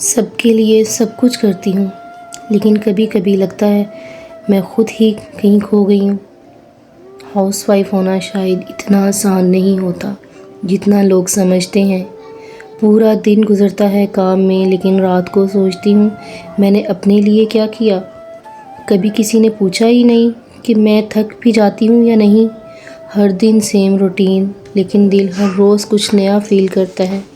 सबके लिए सब कुछ करती हूँ, लेकिन कभी कभी लगता है मैं खुद ही कहीं खो गई हूँ। हाउसवाइफ होना शायद इतना आसान नहीं होता जितना लोग समझते हैं। पूरा दिन गुजरता है काम में, लेकिन रात को सोचती हूँ मैंने अपने लिए क्या किया। कभी किसी ने पूछा ही नहीं कि मैं थक भी जाती हूँ या नहीं। हर दिन सेम रूटीन, लेकिन दिल हर रोज़ कुछ नया फील करता है।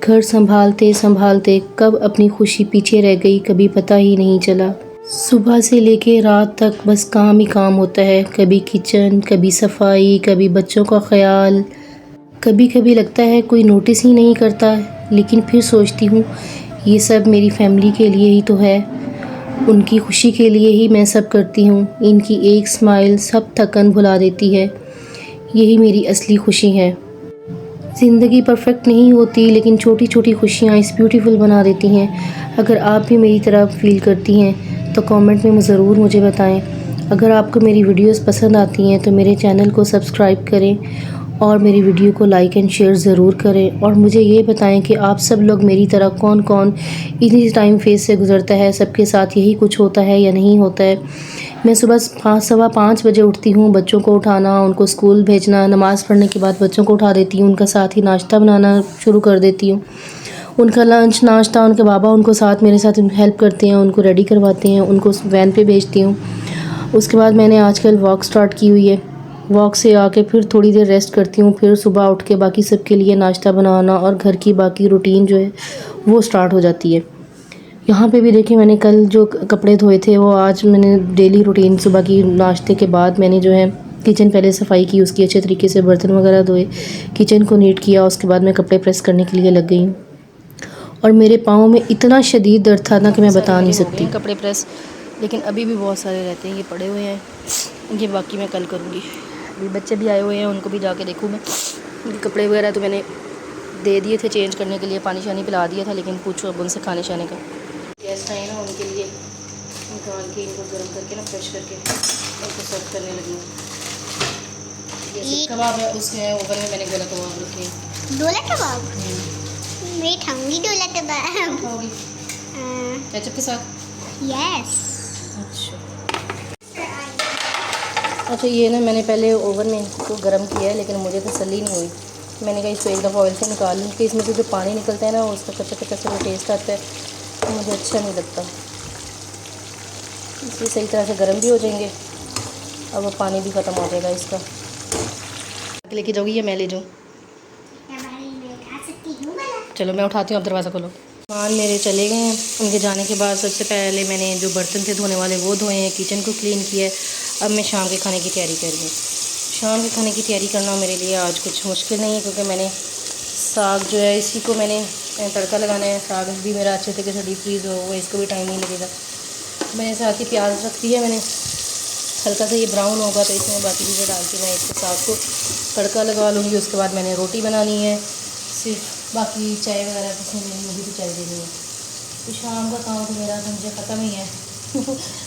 घर संभालते संभालते कब अपनी खुशी पीछे रह गई कभी पता ही नहीं चला। सुबह से लेके रात तक बस काम ही काम होता है। कभी किचन, कभी सफाई, कभी बच्चों का ख्याल। कभी कभी लगता है कोई नोटिस ही नहीं करता, लेकिन फिर सोचती हूँ ये सब मेरी फैमिली के लिए ही तो है। उनकी खुशी के लिए ही मैं सब करती हूँ। इनकी एक स्माइल सब थकन भुला देती है। यही मेरी असली खुशी है। ज़िंदगी परफेक्ट नहीं होती, लेकिन छोटी छोटी खुशियाँ इस ब्यूटीफुल बना देती हैं। अगर आप भी मेरी तरह फील करती हैं तो कमेंट में ज़रूर मुझे बताएं। अगर आपको मेरी वीडियोस पसंद आती हैं तो मेरे चैनल को सब्सक्राइब करें और मेरी वीडियो को लाइक एंड शेयर ज़रूर करें। और मुझे ये बताएं कि आप सब लोग मेरी तरह कौन कौन इन्हीं टाइम फेज से गुज़रता है। सबके साथ यही कुछ होता है या नहीं होता है। मैं सुबह 5 सवा 5 बजे उठती हूँ। बच्चों को उठाना, उनको स्कूल भेजना, नमाज़ पढ़ने के बाद बच्चों को उठा देती हूँ। उनका साथ ही नाश्ता बनाना शुरू कर देती हूँ। उनका लंच नाश्ता उनके बाबा उनको साथ मेरे साथ हेल्प करते हैं, उनको रेडी करवाते हैं, उनको वैन पे भेजती हूँ। उसके बाद मैंने आजकल वॉक स्टार्ट की हुई है। वॉक से आके फिर थोड़ी देर रेस्ट करती हूँ। फिर सुबह उठ के बाकी सबके लिए नाश्ता बनाना और घर की बाकी रूटीन जो है वो स्टार्ट हो जाती है। यहाँ पे भी देखिए, मैंने कल जो कपड़े धोए थे वो आज मैंने डेली रूटीन सुबह की नाश्ते के बाद मैंने जो है किचन पहले सफाई की, उसकी अच्छे तरीके से बर्तन वगैरह धोए, किचन को नीट किया। उसके बाद मैं कपड़े प्रेस करने के लिए लग गई हूँ। और मेरे पाँव में इतना शदीद दर्द था ना कि मैं बता नहीं सकती। कपड़े प्रेस, लेकिन अभी भी बहुत सारे रहते हैं, ये पड़े हुए हैं। ये बाकी मैं कल करूँगी। अभी बच्चे भी आए हुए हैं, उनको भी जाके देखूँ मैं। कपड़े वगैरह तो मैंने दे दिए थे चेंज करने के लिए, पानी शानी पिला दिया था, लेकिन पूछो अब उनसे खाने शाने का। गेस्ट आए ना, उनके लिए निकाल के इनको गर्म करके ना फ्रेश करके उनको सर्व करने लगी हूँ। ये कबाब है, उसमें ओवन में मैंने गोला कबाब रखे हैं। डोला कबाब? मैं खाऊंगी डोला कबाब। खाओगी केचप के साथ? यस। अच्छा, ये ना मैंने पहले ओवन में इसको गर्म किया है, लेकिन मुझे तसल्ली नहीं हुई। मैंने कहा इसको एक दफ़ा ऑयल से निकाल लूँ कि इसमें से जो पानी निकलता है ना, उसका कच्चा कच्चा सा टेस्ट आता है, तो मुझे अच्छा नहीं लगता। इसलिए सही तरह से गर्म भी हो जाएंगे। अब वो पानी भी ख़त्म हो जाएगा इसका। लेके जाओगी या मैं ले जाऊँ? चलो मैं उठाती हूँ, अब दरवाज़ा खोलो। मेहमान मेरे चले गए हैं। उनके जाने के बाद सबसे पहले मैंने जो बर्तन थे धोने वाले वो धोए हैं, किचन को क्लीन किया है। अब मैं शाम के खाने की तैयारी कर रही हूँ। शाम के खाने की तैयारी करना मेरे लिए आज कुछ मुश्किल नहीं है, क्योंकि मैंने साग जो है इसी को मैंने तड़का लगाना है। साग भी मेरा अच्छे तरीके से डीप फ्रीज़ हो, इसको भी टाइम नहीं लगेगा। मैंने साथ ही प्याज रख दिया। मैंने हल्का सा ये ब्राउन होगा तो इसमें बाकी चीज़ें डाल के मैं इसके साग को तड़का लगा लूँगी। उसके बाद मैंने रोटी बनानी है, सिर्फ बाकी चाय वगैरह किसी में मुझे भी चाय देनी है। तो शाम का काम तो मेरा समझे ख़त्म ही है।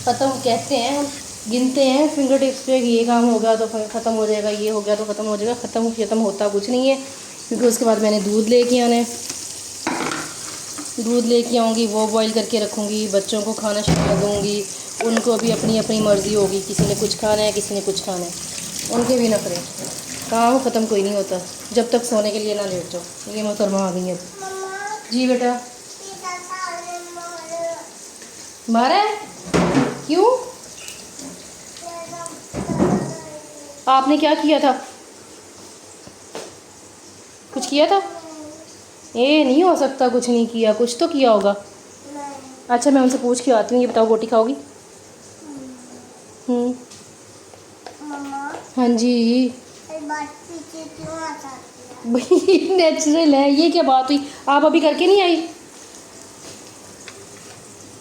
ख़त्म कहते हैं, हम गिनते हैं फिंगर टिप्स पे कि ये काम हो गया तो ख़त्म हो जाएगा, ये हो गया तो ख़त्म हो जाएगा। ख़त्म होता कुछ नहीं है, क्योंकि उसके बाद मैंने दूध लेके आना है। दूध लेके आऊँगी, वो बॉईल करके रखूँगी, बच्चों को खाना शाना दूँगी। उनको अभी अपनी अपनी मर्ज़ी होगी, किसी ने कुछ खाना है, किसी ने कुछ खाना है, उनके भी नखरे। काम ख़त्म कोई नहीं होता जब तक सोने के लिए ना लेट जाओ। ये मोहतरमा आ गई है। जी बेटा, मारा है? क्यों? आपने क्या किया था? कुछ किया था? ये नहीं हो सकता, कुछ नहीं किया, कुछ तो किया होगा। अच्छा, मैं उनसे पूछ के आती हूँ। ये बताओ, रोटी खाओगी? हाँ जी। भाई नेचुरल है, ये क्या बात हुई? आप अभी करके नहीं आई?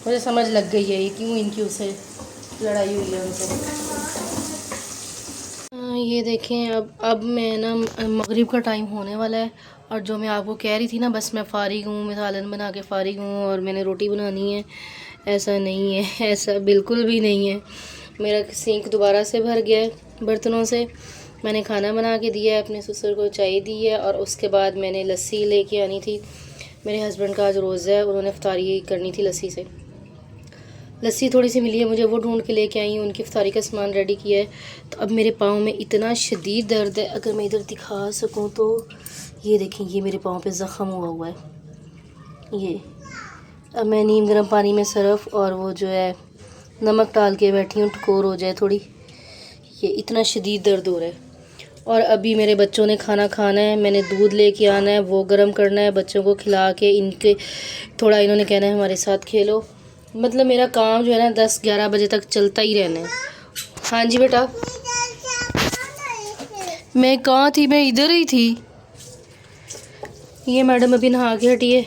मुझे समझ लग गई है ये क्यों इनकी उससे लड़ाई हुई है उनसे। ये देखें, अब मैं ना मगरिब का टाइम होने वाला है, और जो मैं आपको कह रही थी ना, बस मैं फ़ारिग हूँ, मैं सालन बना के फ़ारिग हूँ और मैंने रोटी बनानी है, ऐसा नहीं है। ऐसा बिल्कुल भी नहीं है। मेरा सिंक दोबारा से भर गया है बर्तनों से। मैंने खाना बना के दिया है, अपने ससुर को चाय दी है, और उसके बाद मैंने लस्सी लेके आनी थी। मेरे हस्बैंड का आज रोज़ा है, उन्होंने इफ्तारी करनी थी लस्सी से। लस्सी थोड़ी सी मिली है मुझे, वो ढूंढ के लेके आई हूँ। उनकी इफ्तारी का सामान रेडी किया है। तो अब मेरे पाँव में इतना शदीद दर्द है, अगर मैं इधर दिखा सकूँ तो ये देखें, ये मेरे पाँव पे ज़ख़म हुआ है ये। अब मैं नीम गर्म पानी में सरफ़ और वो जो है नमक डाल के बैठी हूँ, टकोर हो जाए थोड़ी। ये इतना शदीद दर्द हो रहा है। और अभी मेरे बच्चों ने खाना खाना है, मैंने दूध लेके आना है, वो गर्म करना है, बच्चों को खिला के इनके थोड़ा इन्होंने कहना है हमारे साथ खेलो। मतलब मेरा काम जो है ना 10-11 बजे तक चलता ही रहना है। हाँ जी बेटा, मैं कहाँ थी? मैं इधर ही थी। ये मैडम अभी नहा के हटी है,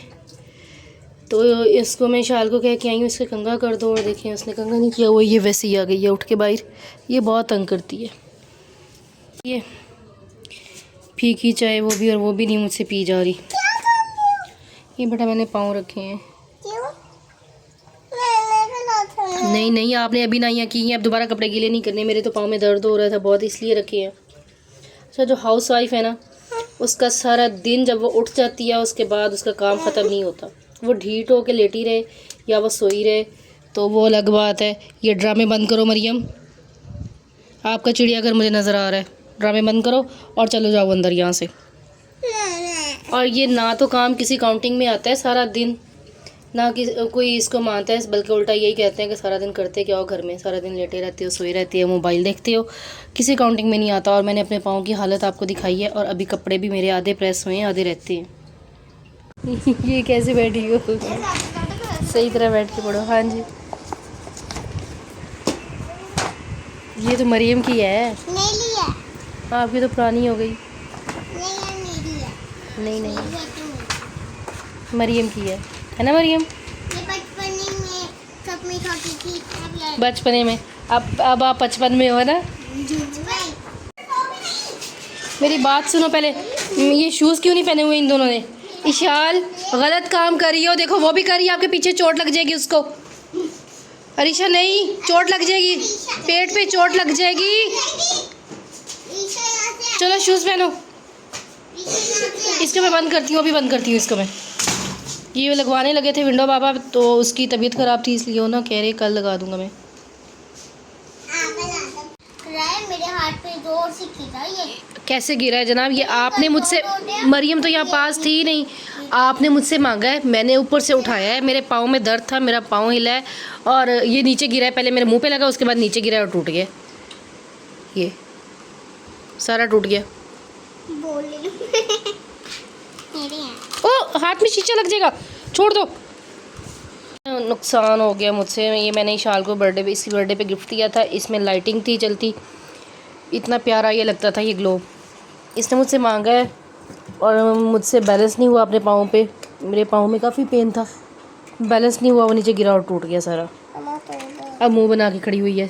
तो इसको मैं शाल को कह के आई हूँ इसके कंघा कर दो, और देखें उसने कंघा नहीं किया, वो ये वैसे ही आ गई है उठ के बाहर। ये बहुत तंग करती है। ये फीकी चाय वो भी, और वो भी नहीं मुझसे पी जा रही। ये बेटा मैंने पाँव रखे हैं। नहीं नहीं, आपने अभी नहाइयाँ की हैं, अब दोबारा कपड़े गीले नहीं करने। मेरे तो पाँव में दर्द हो रहा था बहुत, इसलिए रखे हैं। अच्छा, जो हाउस वाइफ है ना, उसका सारा दिन जब वो उठ जाती है उसके बाद उसका काम ख़त्म नहीं होता। वो ढीठ हो के लेटी रहे या वो सोई रहे तो वो अलग बात है। ये ड्रामे बंद करो मरियम, आपका चिड़ियाघर मुझे नज़र आ रहा है। ड्रामे बंद करो और चलो जाओ अंदर यहाँ से। और ये ना तो काम किसी काउंटिंग में आता है सारा दिन, ना कि कोई इसको मानता है, बल्कि उल्टा यही कहते हैं कि सारा दिन करते क्या हो घर में, सारा दिन लेटे रहते हो, सोए रहते हो, मोबाइल देखते हो, किसी काउंटिंग में नहीं आता। और मैंने अपने पाँव की हालत आपको दिखाई है, और अभी कपड़े भी मेरे आधे प्रेस हुए हैं, आधे रहते हैं। ये कैसे बैठी हो? सही तरह बैठ के पढ़ो। हाँ जी, ये तो मरियम की है। नहीं लिया। आपकी तो पुरानी हो गई। नहीं लिया। नहीं नहीं, मरियम की है ना मरियम? ये बचपन में कब में छोटी थी। बचपने में। अब आप 55 में हो ना? मेरी बात सुनो पहले, ये शूज़ क्यों नहीं पहने हुए इन दोनों ने? इशाल गलत काम कर रही हो, देखो वो भी कर रही है, आपके पीछे चोट लग जाएगी उसको। अरीशा नहीं, चोट लग जाएगी, पेट पे चोट लग जाएगी। चलो शूज़ पहनो। इसको मैं बंद करती हूँ, अभी बंद करती हूँ इसको मैं। ये लगवाने लगे थे विंडो बाबा, तो उसकी तबीयत ख़राब थी इसलिए वो ना कह रहे कल लगा दूँगा मैं। मेरे हाथ पे जोर से गिरा ये। कैसे गिरा है जनाब? ये आपने मुझसे, मरियम तो यहाँ पास थी ही नहीं, आपने मुझसे मांगा है, मैंने ऊपर से उठाया है। मेरे पाँव में दर्द था, मेरा पाँव हिला है और ये नीचे गिरा है। पहले मेरे मुंह पे लगा, उसके बाद नीचे गिरा और टूट गया। ये सारा टूट गया। ओ हाथ में शीशा लग जाएगा, छोड़ दो। नुकसान हो गया मुझसे। ये मैंने शाल को बर्थडे पे, इसकी बर्थडे पे गिफ्ट दिया था। इसमें लाइटिंग थी चलती, इतना प्यारा ये लगता था ये ग्लोब। इसने मुझसे मांगा है और मुझसे बैलेंस नहीं हुआ अपने पाँव पे। मेरे पाँव में काफ़ी पेन था, बैलेंस नहीं हुआ, वो नीचे गिरा और टूट गया सारा। अब मुंह बना के खड़ी हुई है।